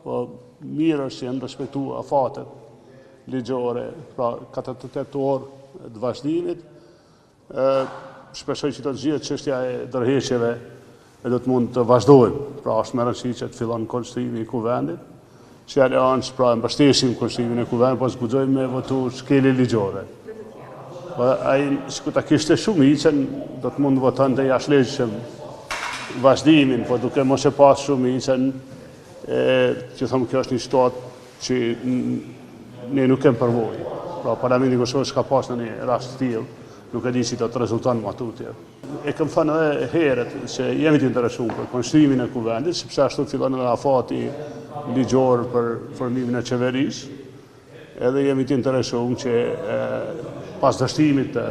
Po mirë është që janë respektuar afatet ligjore, pra 48 orë të vazhdimit. Shpresoj që të gjithë çështja e ndërheqjeve do të mund të vazhdojnë. Pra është më rëndësishme që të fillon konstruimi i kuvendit, që aleancë pra mbështesim konstruimin e kuvendit, po zgjojmë me votu shkelje ligjore. Ai sikur ta kishte shumicën, do të mund të votonte jashtëligjshëm vazhdimin, po duke mos e pas shumicën, që thonë kjo është një situatë që ne nuk kemë përvojë. Pra Parlamenti i Kosovës ka pas në një rast të tillë, nuk e di si do të rezulton matutje. E kam thënë edhe herët se jemi të interesuar për konstruimin e kuvendit, sepse ashtu fillon edhe afati ligjor për formimin e qeverisë, edhe jemi të interesuar që pas dështimit të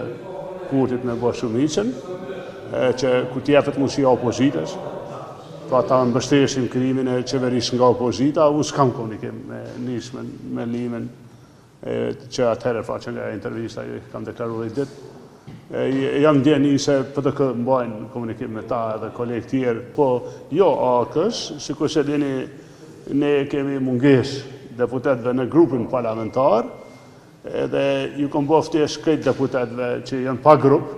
kurtit me bërë shumicën, që ku t'jepet mundësia opozitës, pra ta mbështesim krijimin e qeverisë nga opozita, unë s'kam komunikim me nismën, me Limën, që atëherë pra që nga intervista kam deklaruar i ditë. Jam ndjeni se PDK mbajnë komunikim me ta edhe kolegë tjerë, po jo AKS, sikur se dini ne kemi mungesë deputetëve në grupin parlamentar, edhe ju kom bërë ftesë këtë deputetëve që janë pa grup,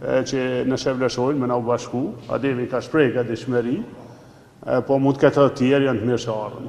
që nëse vlerësojnë me na u bashku, ademi ka shprehë ka dëshmëri, po mund të ketë të tjerë janë të mirëseardhur.